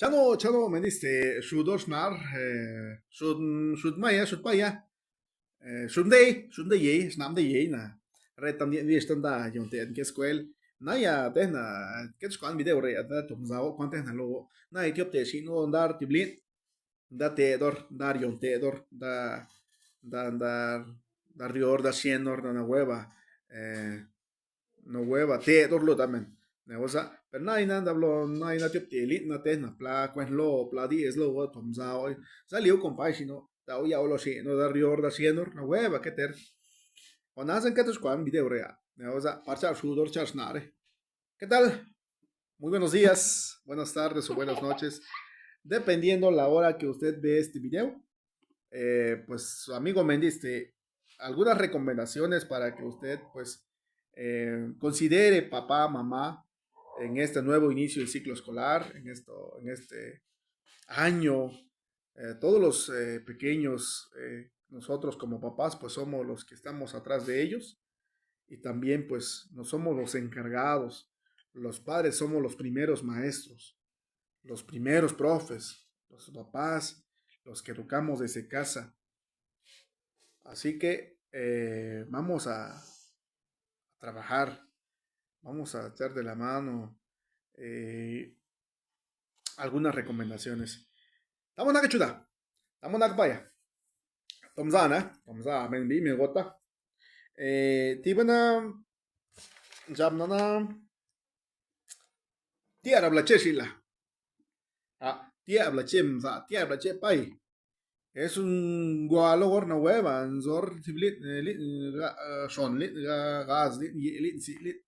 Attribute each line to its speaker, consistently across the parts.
Speaker 1: Chano, me diste, Shudoshnar, Shud Maya, Shud Paya, Shunday Ye, Snam de Ye, na, Red también vi estanda, yo te en que escuela, Naya, Tena, que es cuando video re, da Tumzao, cuántas na logo, na, Etiopte, Shino, Dar, Tiblin, da Tedor, Dar, Yon Tedor, da Rior, da Sienor, da na hueva, no hueva, Tedor lo también. Ne osa per nai na dablo nai na tiop te lit na te na pla kwen lo pla di es lo tom zao sa liu kompai sino ta o ya o lo si no da rior da sienor na hueva que ter o nasen que tus kwan video rea ne osa parcha sudor chas nare. ¿Qué tal? Muy buenos días, buenas tardes o buenas noches, dependiendo la hora que usted ve este video. Pues su amigo me diste algunas recomendaciones para que usted pues considere papá, mamá en este nuevo inicio del ciclo escolar, en este año. Todos los pequeños, nosotros como papás, pues somos los que estamos atrás de ellos y también pues no somos los encargados. Los padres somos los primeros maestros, los primeros profes, los papás, los que educamos desde casa. Así que vamos a trabajar, vamos a echar de la mano eh, algunas recomendaciones. Estamos na chuda, estamos na paya. Tomza, men bi me gota. Tibana jamnana tiara blacheshila. Tia blachem za, tia blache pai. Es un gualo gorna hueva, zor tiblit son lit gas lit si lit.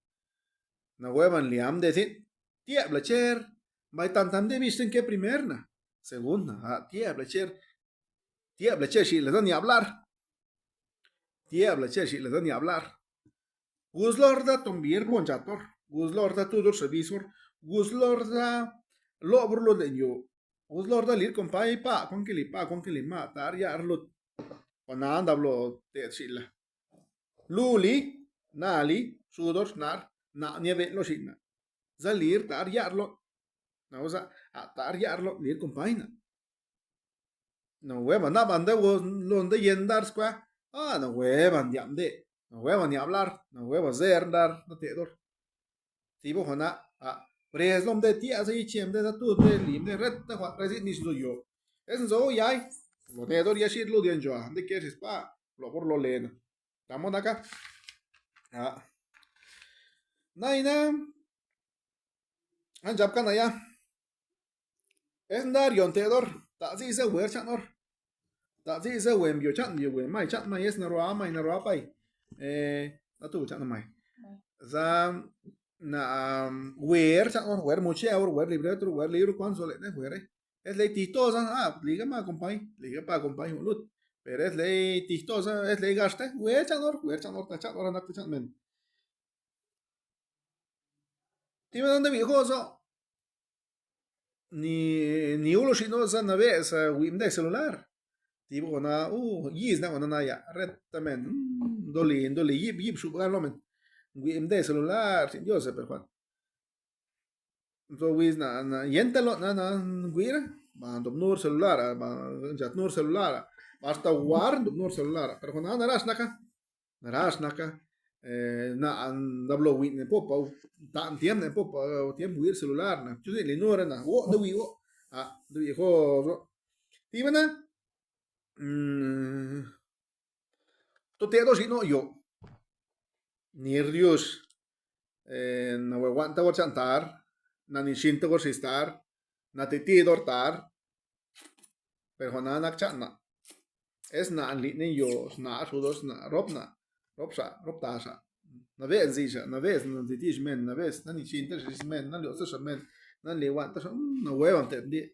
Speaker 1: Na hueva liam de sit. Tia blacher, mai tan de visten que primerna. Segunda, tia blacher. Tia blacher si le dan ni hablar. Tia blacher si le dan ni hablar. Guzlorda tombir bonjator. Guzlorda tudur servisor. Guzlorda lobrlo de yo. Guzlorda lir con pa con que li matar ya arlo. Pananda blo te sila. Luli, nali, sudor snar, na nieve lo sina. Zalir tar yarlo. Na osa tar yarlo lir con paina. No hueva, na banda donde yendar squa. No huevan diamde. No hueva ni hablar. No hueva zerdar. No te dor. Tipo hona. Preslom de tia se chem de tu de lim de ret de hot resi ni su yo. Es zo yai. Lo te dor yashit lo dien jo. De que es pa. Lo por lo len. Estamos acá. Ah. Naina. Anjap kana ya. Es dar yon te dor. Ta si se wer chanor. Ta si se wem yo chan yo wem mai chan mai es na roa pai. Na tu chan mai. Za na wer chan or wer muche or wer libreto wer libro kwan sole ne wer es ley tistosa liga ma compai liga pa compai lut pero es ley tistosa es ley gaste wer chan or ta chan or na ta chan men dime dónde viejoso ni uno si no sa na vez wim de celular tipo na yis na ya retamen doli yip su galomen wim de celular sin yo se perfecto. So wis na yentalo na guira ma dom nur celular ma jat nur celular basta war dom nur celular pero na naras naka na dablo win ne popa tan tiem ne popa tiem wir celular na chu le nur na wo do wi wo do wi ho ti bana to te do si no yo ni rius na we wanta wo chantar na ni shinto go sistar na te ti dortar pero na nak chana es na li ne yo na sudos na roptasa na vez zisha na vez na ti men na vez na ni shinto sis men na lo so men na le wanta na huevan te di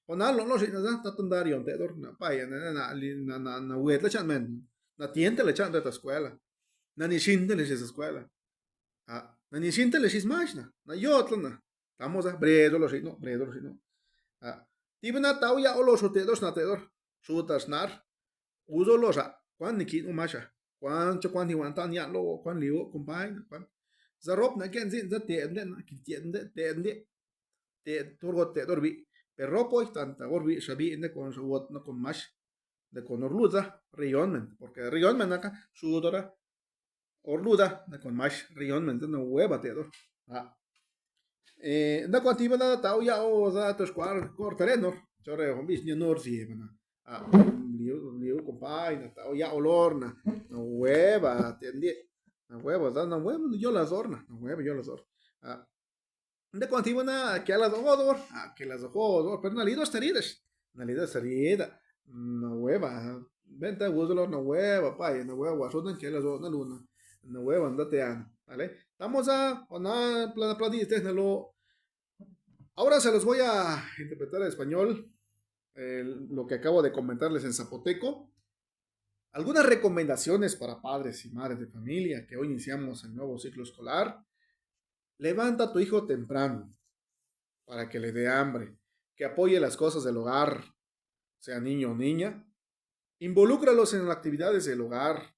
Speaker 1: o na lo si na ta tandar yon te dor na pa ya na wet la chan men na tiente le chan de ta escuela na ni shinto le esa escuela na ni shinto le sis machna na yotla na estamos a bredo lo si no bredo lo si no tibna tau ya o los hotedos na te dor sutas nar uso los kwan ni ki no masha kwan ni wan tan ya lo kwan liu kumpai kwan zarop na ken zin za te na ki te te te turgo te dor bi pero pues tanta orbi shabi inde con su wot no con mash de con orluda rionmen porque rionmen acá sudora orluda de con mash rionmen no hueva te ah da contigo da tau ya o da tos cortare no chore on bis ni nor si bana ah liu compai na tau ya olor na no hueva te na hueva da na hueva yo las horna no hueva yo las horna ah de contigo na que las odor ah que las odor pero na lido esteridas na lido esterida na hueva venta guzlo na hueva pai na hueva rodan que las na luna na hueva andate an vale estamos a ona plana pladi lo ahora se los voy a interpretar en español lo que acabo de comentarles en zapoteco. Algunas recomendaciones para padres y madres de familia que hoy iniciamos el nuevo ciclo escolar. Levanta a tu hijo temprano para que le dé hambre, que apoye las cosas del hogar, sea niño o niña. Involúcralos en las actividades del hogar,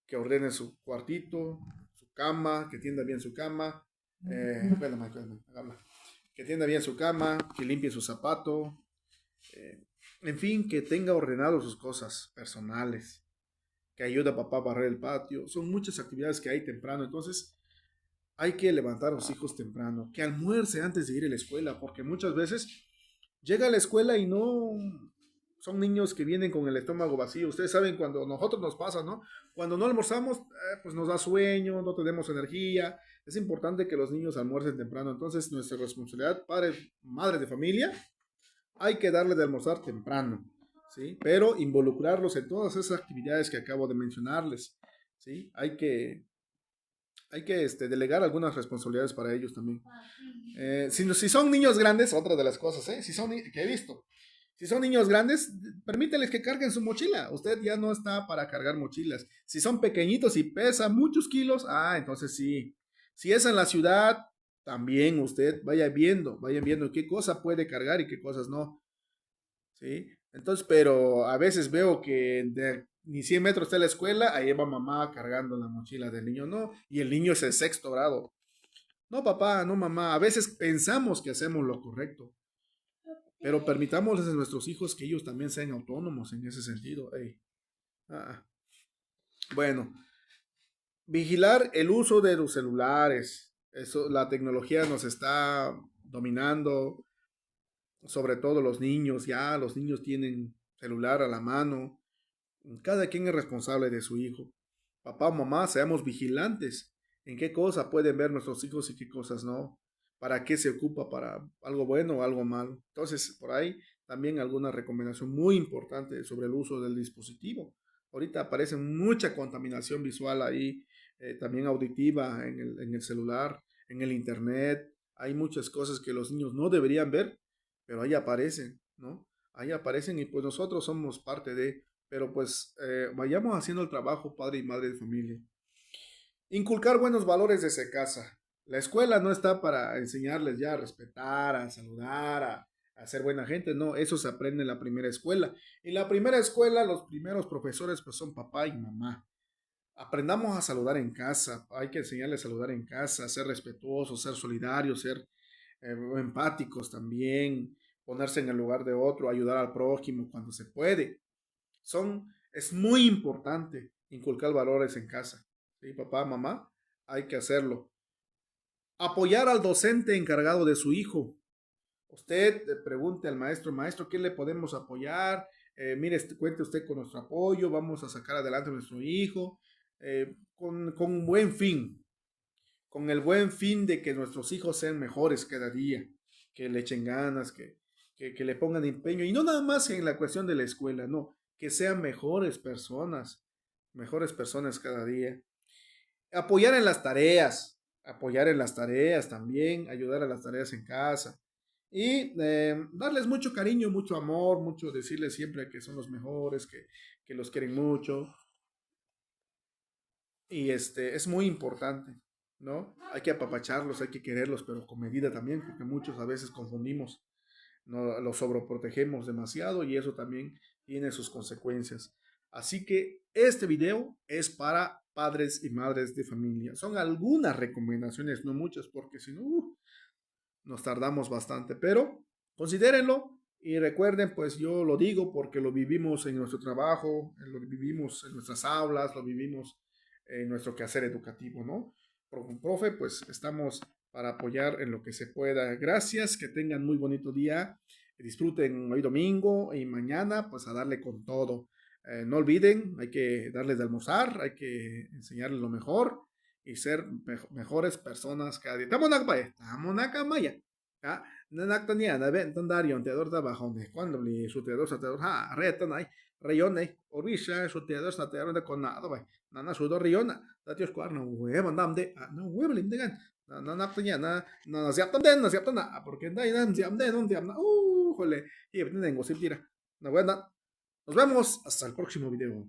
Speaker 1: que ordene su cuartito, su cama, que tienda bien su cama. Que tienda bien su cama, que limpie su zapato, en fin, que tenga ordenado sus cosas personales, que ayude a papá a barrer el patio. Son muchas actividades que hay temprano, entonces hay que levantar a los hijos temprano, que almuerce antes de ir a la escuela, porque muchas veces llega a la escuela y no son niños que vienen con el estómago vacío. Ustedes saben cuando a nosotros nos pasa, ¿no? Cuando no almorzamos, pues nos da sueño, no tenemos energía. Es importante que los niños almuercen temprano. Entonces, nuestra responsabilidad, padres, madres de familia, hay que darle de almorzar temprano, ¿sí? Pero involucrarlos en todas esas actividades que acabo de mencionarles, ¿sí? Hay que delegar algunas responsabilidades para ellos también. Si son niños grandes, otra de las cosas, ¿eh? Que he visto. Si son niños grandes, permíteles que carguen su mochila. Usted ya no está para cargar mochilas. Si son pequeñitos y pesan muchos kilos, entonces sí. Si es en la ciudad, también usted vayan viendo qué cosa puede cargar y qué cosas no. ¿Sí? Entonces, pero a veces veo que ni 100 metros está la escuela, ahí va mamá cargando la mochila del niño, no, y el niño es el sexto grado. No, papá, no, mamá, a veces pensamos que hacemos lo correcto, pero permitámosles a nuestros hijos que ellos también sean autónomos en ese sentido. Ey. Ah. Bueno, vigilar el uso de los celulares. Eso, la tecnología nos está dominando, sobre todo los niños. Ya los niños tienen celular a la mano. Cada quien es responsable de su hijo. Papá o mamá, seamos vigilantes en qué cosa pueden ver nuestros hijos y qué cosas no. Para qué se ocupa, para algo bueno o algo malo. Entonces, por ahí también alguna recomendación muy importante sobre el uso del dispositivo. Ahorita aparece mucha contaminación visual ahí, también auditiva en el celular, en el internet. Hay muchas cosas que los niños no deberían ver, pero ahí aparecen, ¿no? Ahí aparecen y pues nosotros somos parte de, pero pues vayamos haciendo el trabajo, padre y madre de familia. Inculcar buenos valores desde casa. La escuela no está para enseñarles ya a respetar, a saludar, a ser buena gente. No, eso se aprende en la primera escuela. En la primera escuela, los primeros profesores pues son papá y mamá. Aprendamos a saludar en casa. Hay que enseñarles a saludar en casa, ser respetuosos, ser solidarios, ser empáticos también, ponerse en el lugar de otro, ayudar al prójimo cuando se puede. Es muy importante inculcar valores en casa. ¿Sí? Papá, mamá, hay que hacerlo. Apoyar al docente encargado de su hijo. Usted pregunte al maestro, ¿qué le podemos apoyar? Mire, cuente usted con nuestro apoyo, vamos a sacar adelante a nuestro hijo, con un buen fin, con el buen fin de que nuestros hijos sean mejores cada día, que le echen ganas, que le pongan empeño, y no nada más en la cuestión de la escuela, no, que sean mejores personas cada día. Apoyar en las tareas también, ayudar a las tareas en casa y darles mucho cariño, mucho amor, mucho decirles siempre que son los mejores, que los quieren mucho y es muy importante, ¿no? Hay que apapacharlos, hay que quererlos, pero con medida también, porque muchos a veces confundimos, no, los sobreprotegemos demasiado y eso también tiene sus consecuencias. Así que este video es para padres y madres de familia. Son algunas recomendaciones, no muchas, porque si no, nos tardamos bastante, pero Considérenlo y recuerden, pues yo lo digo porque lo vivimos en nuestro trabajo, lo vivimos en nuestras aulas, lo vivimos en nuestro quehacer educativo, ¿no? Profe, pues estamos para apoyar en lo que se pueda. Gracias, que tengan muy bonito día, disfruten hoy domingo y mañana, pues a darle con todo. No olviden, hay que darles de almorzar, hay que enseñarles lo mejor y ser mejores personas cada día. Estamos acá, Maya. Nanaktan na ben tan darion teador ta bajone cuando li su teador sa teador ha retan ay rayone orisha su teador sa teador da conado bay nana su do riona da tios kwar no huevo ndam de no huevo lim de gan nanaktan na siap tan den na siap tan na porque dai nan siap den non siap na jole y tengo sip tira na buena nos vemos hasta el próximo video